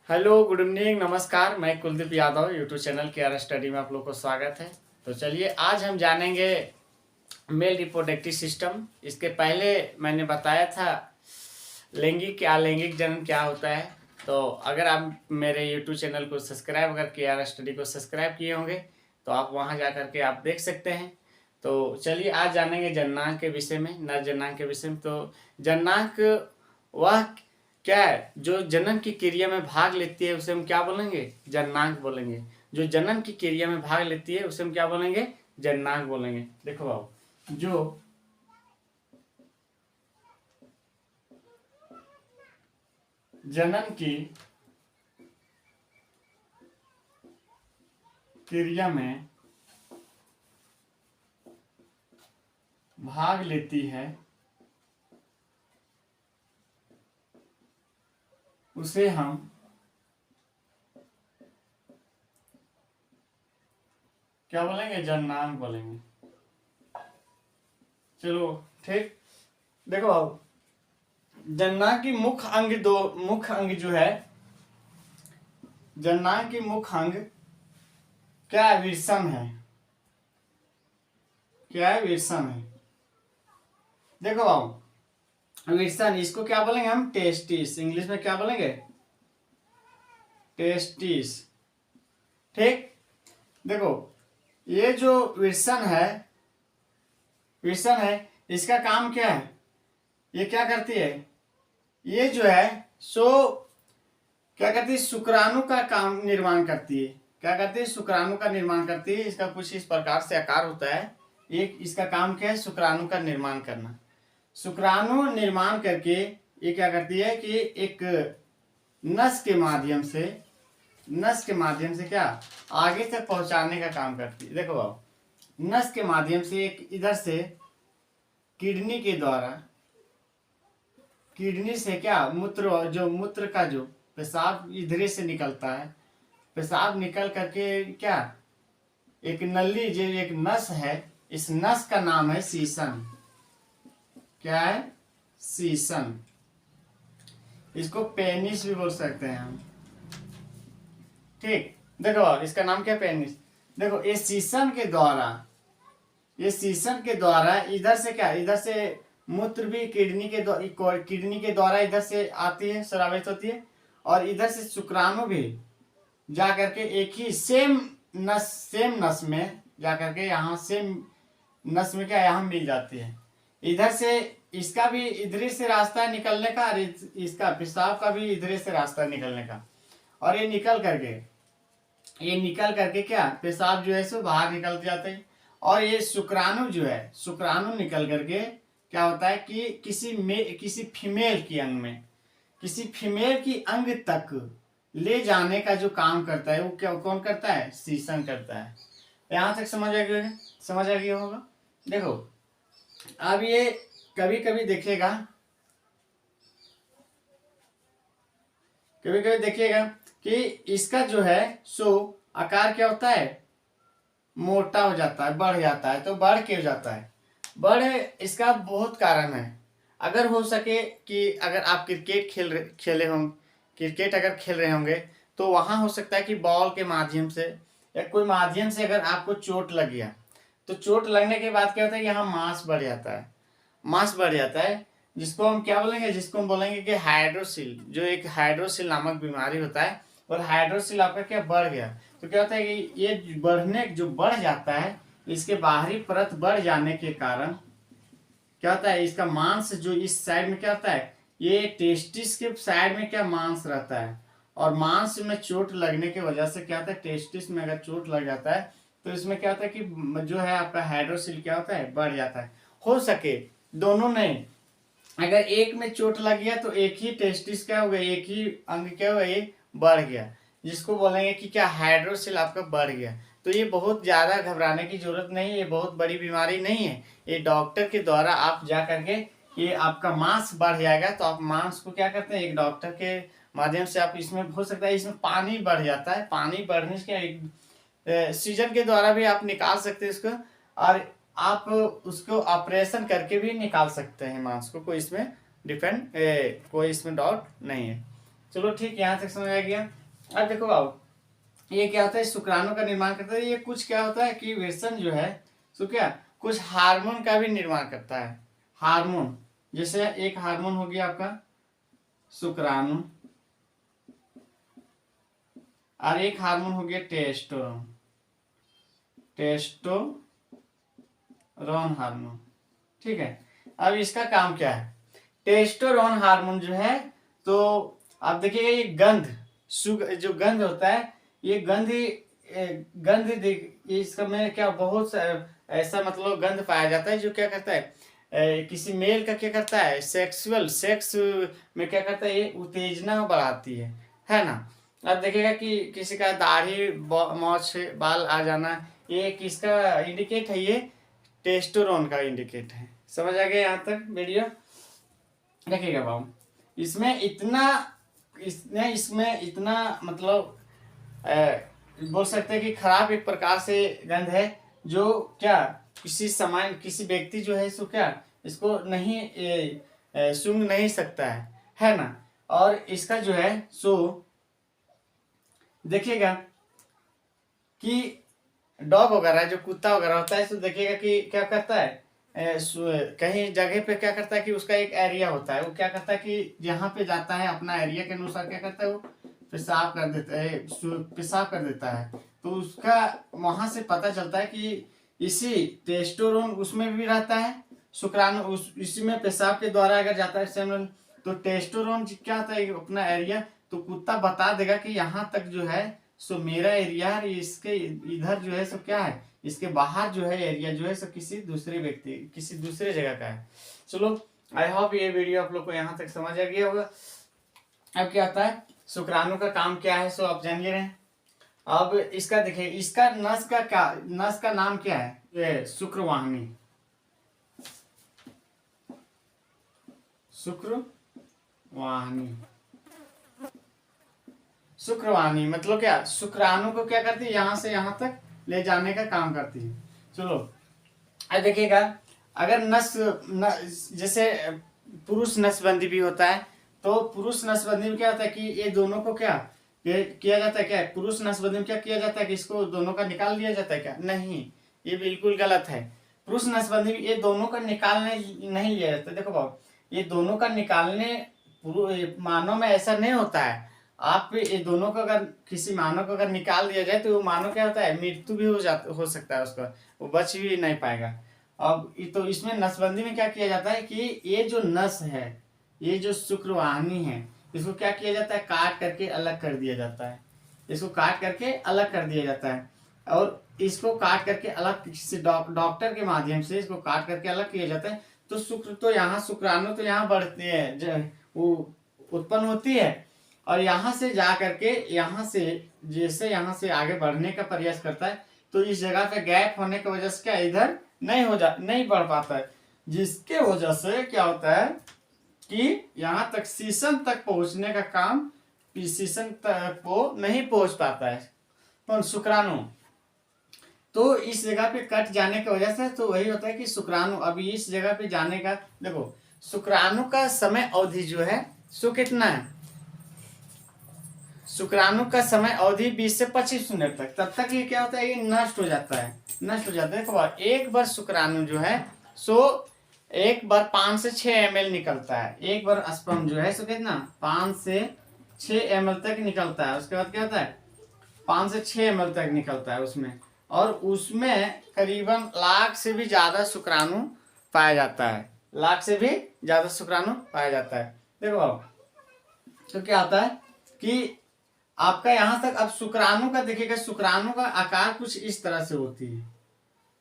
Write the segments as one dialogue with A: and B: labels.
A: Hello, good evening, नमस्कार। मैं Kuldeep Yadav YouTube channel के आर स्टडी में आप लोग को स्वागत है। तो चलिए आज हम जानेंगे मेल रिप्रोडक्टिव सिस्टम। इसके पहले मैंने बताया था लैंगिक जनन क्या होता है। तो अगर आप मेरे यूट्यूब चैनल को सब्सक्राइब अगर के आर स्टडी को सब्सक्राइब किए होंगे तो आप वहां जा करके आप देख सकते हैं। तो चलिए आज जानेंगे जननांग के विषय में, नर जननांग के विषय में। तो जननांग वह क्या है जो जनन की क्रिया में भाग लेती है, उसे हम क्या बोलेंगे? जननांग बोलेंगे। जो जनन की क्रिया में भाग लेती है उसे हम क्या बोलेंगे? जननांग बोलेंगे। देखो बाबू, जो जनन की क्रिया में भाग लेती है उसे हम क्या बोलेंगे? जननांग बोलेंगे। चलो ठीक। देखो बाबू, जननांग की मुख्य अंग जो है, जननांग की मुख्य अंग क्या है? विषम है। क्या है? विषम है। देखो बाबू, विषम इसको क्या बोलेंगे हम? टेस्टिस। इंग्लिश में क्या बोलेंगे? टेस्टिस। ठीक। देखो, ये जो विषम है, इसका काम क्या है? ये क्या करती है? ये जो है सो क्या करती है? शुक्राणु का काम निर्माण करती है। क्या करती है? शुक्राणु का निर्माण करती है। इसका कुछ इस प्रकार से आकार होता है। एक इसका काम क्या है? शुक्राणु का निर्माण करना। शुक्राणु निर्माण करके ये क्या करती है कि एक नस के माध्यम से क्या आगे तक पहुंचाने का काम करती है। देखो बाबू, नस के माध्यम से एक इधर से किडनी से क्या मूत्र का जो पेशाब इधरे से निकलता है। पेशाब निकल करके क्या एक नली जो एक नस है, इस नस का नाम है सीसन। क्या है? सीसन। इसको पेनिस भी बोल सकते हैं हम। ठीक। देखो इसका नाम क्या? पेनिस। देखो ये सीसन के द्वारा इधर से क्या, इधर से मूत्र भी किडनी के द्वारा इधर से आती है, स्रावित होती है। और इधर से शुक्राणु भी जा करके एक ही सेम नस में जा करके यहाँ सेम नस में क्या यहाँ मिल जाती है। इधर से इसका भी इधर से रास्ता है निकलने का, और इसका पेशाब का भी इधर से रास्ता निकलने का। और ये निकल करके क्या पेशाब जो है सो बाहर निकल जाते हैं। और ये शुक्राणु जो है, शुक्राणु निकल करके क्या होता है कि किसी फीमेल की अंग तक ले जाने का जो काम करता है वो क्या कौन करता है? सीसन करता है। यहां तक समझ आ गया होगा। देखो अब ये कभी कभी देखिएगा कि इसका जो है सो आकार क्या होता है? मोटा हो जाता है, बढ़ जाता है। तो बढ़ के हो जाता है। इसका बहुत कारण है। अगर हो सके कि अगर आप क्रिकेट अगर खेल रहे होंगे तो वहां हो सकता है कि बॉल के माध्यम से या कोई माध्यम से अगर आपको चोट लग गया तो चोट लगने के बाद क्या होता है? यहाँ मांस बढ़ जाता है, जिसको हम क्या बोलेंगे? जिसको हम बोलेंगे कि हाइड्रोसिल, जो एक हाइड्रोसिल नामक बीमारी होता है। और हाइड्रोसिल आपका क्या बढ़ गया तो क्या होता है कि ये बढ़ जाता है, इसके बाहरी परत बढ़ जाने के कारण क्या होता है? इसका मांस जो इस साइड में क्या होता है? ये टेस्टिस के साइड में क्या मांस रहता है। और मांस में चोट लगने की वजह से क्या होता है? टेस्टिस में अगर चोट लग जाता है तो इसमें क्या होता है कि जो है आपका हाइड्रोसिल क्या होता है? बढ़ जाता है। हो सके दोनों नहीं, अगर एक में चोट लग गया तो एक ही टेस्टिस क्या हो गया, एक ही अंग क्या हो गया? ये बढ़ गया, जिसको बोलेंगे कि क्या हाइड्रोसिल आपका बढ़ गया। तो ये बहुत ज्यादा घबराने की जरूरत नहीं है, ये बहुत बड़ी बीमारी नहीं है। ये डॉक्टर के द्वारा आप जा करके ये आपका मांस बढ़ जाएगा तो आप मांस को क्या करते हैं? एक डॉक्टर के माध्यम से आप इसमें हो सकता है इसमें पानी बढ़ जाता है, पानी बढ़ने से एक सीजन के द्वारा भी आप निकाल सकते हैं इसको। और आप उसको ऑपरेशन करके भी निकाल सकते हैं मांस को। कोई इसमें डाउट नहीं है। चलो ठीक, यहाँ तक समझ आ गया। अब देखो बाबू, ये क्या होता है, शुक्राणु का निर्माण करता है। ये कुछ क्या होता है कि वृषण जो है सो क्या कुछ हार्मोन का भी निर्माण करता है। हार्मोन, जैसे एक हार्मोन हो गया आपका शुक्राणु, और एक हार्मोन हो गया टेस्टोस्टेरोन, टेस्टोस्टेरोन हार्मोन। ठीक है, अब इसका काम क्या है, टेस्टोस्टेरोन हार्मोन जो है, तो आप देखिएगा ये गंध, जो गंध होता है, ये इसका में क्या बहुत ऐसा मतलब गंध पाया जाता है जो क्या करता है, किसी मेल का क्या करता है, सेक्स में क्या करता है, ये उत्तेजना बढ़ाती है ना। अब देखिएगा कि किसी का दाढ़ी मूंछ बाल आ जाना, ये किसका इंडिकेट है, ये टेस्टोस्टेरोन का इंडिकेट है। समझ आ गया यहाँ तक वीडियो? देखिएगा बाबू, इसमें इतना मतलब बोल सकते हैं कि खराब एक प्रकार से गंध है, जो क्या किसी व्यक्ति जो है इसको क्या इसको नहीं सूंघ नहीं सकता है ना। और इसका जो है सो देखिएगा कि डॉग वगैरह जो कुत्ता वगैरह होता है, तो देखिएगा कि क्या करता है, कहीं जगह पे क्या करता है कि उसका एक एरिया होता है, वो क्या करता है कि जहाँ पे जाता है अपना एरिया के अनुसार क्या करता है, वो पेशाब कर देता है, पेशाब कर देता है। तो उसका वहां से पता चलता है कि इसी टेस्टोस्टेरोन उसमें भी रहता है, शुक्राणु इसी में पेशाब के द्वारा अगर जाता है सेमन, तो टेस्टोस्टेरोन क्या होता है अपना एरिया, तो कुत्ता बता देगा कि यहाँ तक जो है सो मेरा एरिया है, इसके इधर जो है सो क्या है, इसके बाहर जो है एरिया जो है सो किसी दूसरे जगह का है। चलो, आई होप ये वीडियो आप लोग को यहाँ तक समझ आ गया होगा। अब क्या होता है, शुक्राणु का काम क्या है सो आप जान रहे हैं। अब इसका देखिए, इसका नस का नाम क्या है, ये शुक्रवाहिनी। शुक्रवाहिनी मतलब क्या, शुक्राणु को क्या करती है, यहाँ से यहाँ तक ले जाने का काम करती है। चलो, अब देखिएगा, अगर जैसे पुरुष नसबंदी भी होता है, तो पुरुष नसबंदी में क्या होता है कि ये दोनों को क्या किया जाता है, क्या पुरुष नसबंदी में क्या किया जाता है कि इसको दोनों का निकाल दिया जाता है क्या, नहीं, ये बिल्कुल गलत है। पुरुष नसबंदी में ये दोनों का निकालने नहीं लिया जाता। देखो बाबू, ये दोनों का निकालने मानव में ऐसा नहीं होता है। आप ये दोनों को अगर किसी मानव को अगर निकाल दिया जाए, तो वो मानव क्या होता है, मृत्यु भी हो सकता है उसका, वो बच भी नहीं पाएगा। अब तो इसमें नसबंदी में क्या किया जाता है कि ये जो नस है, ये जो शुक्रवाहिनी है, इसको क्या किया जाता है, काट करके अलग कर दिया जाता है। इसको काट करके अलग कर दिया जाता है, और इसको काट करके अलग किसी डॉक्टर के माध्यम से इसको काट करके अलग किया जाता है। तो शुक्राणु तो यहाँ बढ़ती है, वो उत्पन्न होती है, और यहाँ से जा करके यहाँ से जैसे यहाँ से आगे बढ़ने का प्रयास करता है, तो इस जगह पे गैप होने की वजह से क्या इधर नहीं बढ़ पाता है, जिसके वजह से क्या होता है कि यहाँ तक शीशन तक पहुंचने का काम शीशन तक को नहीं पहुंच पाता है कौन, शुक्राणु। तो इस जगह पे कट जाने की वजह से तो वही होता है कि शुक्राणु अभी इस जगह पे जाने का, देखो शुक्राणु का समय अवधि जो है सो कितना है, शुक्राणु का समय अवधि 20 से 25 मिनट तक, तब तक ये क्या होता है, ये नष्ट हो जाता है। देखो एक बार शुक्राणु जो है सो एक बार 5 से 6 ml निकलता है, एक बार स्पर्म जो है सो कितना 5 से 6 ml तक निकलता है। उसके बाद क्या होता है 5 से 6 ml तक निकलता है उसमें, और उसमें करीबन लाख से भी ज्यादा शुक्राणु पाया जाता है, देखो तो क्या होता है कि आपका यहाँ तक अब शुक्राणु का देखिएगा, शुक्राणु का आकार कुछ इस तरह से होती है,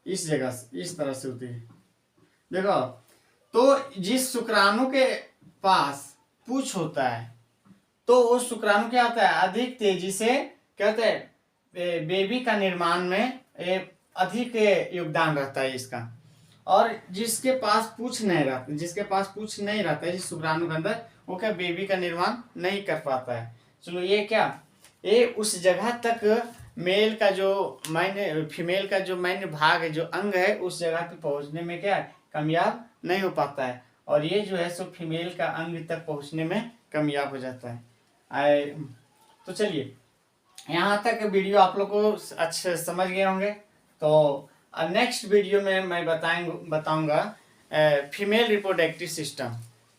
A: इस जगह से इस तरह से होती है। देखो, तो जिस शुक्राणु के पास पूंछ होता है, तो वो शुक्राणु क्या होता है, अधिक तेजी से क्या होता है, बेबी का निर्माण में अधिक योगदान रहता है इसका। और जिसके पास पूंछ नहीं रहता है जिस शुक्राणु के अंदर, वो क्या बेबी का निर्माण नहीं कर पाता है। चलो, ये उस जगह तक मेल का जो फीमेल का जो मैन्य भाग है, जो अंग है, उस जगह पे पहुंचने में क्या कामयाब नहीं हो पाता है, और ये जो है सो फीमेल का अंग तक पहुंचने में कामयाब हो जाता है। आई तो चलिए, यहाँ तक वीडियो आप लोग को अच्छे समझ गए होंगे। तो नेक्स्ट वीडियो में मैं बताऊंगा फीमेल रिप्रोडक्टिव सिस्टम।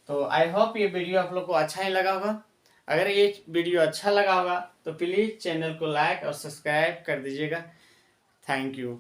A: तो आई होप ये वीडियो आप लोग को अच्छा ही लगा होगा। अगर ये वीडियो अच्छा लगा होगा तो प्लीज़ चैनल को लाइक और सब्सक्राइब कर दीजिएगा। Thank you.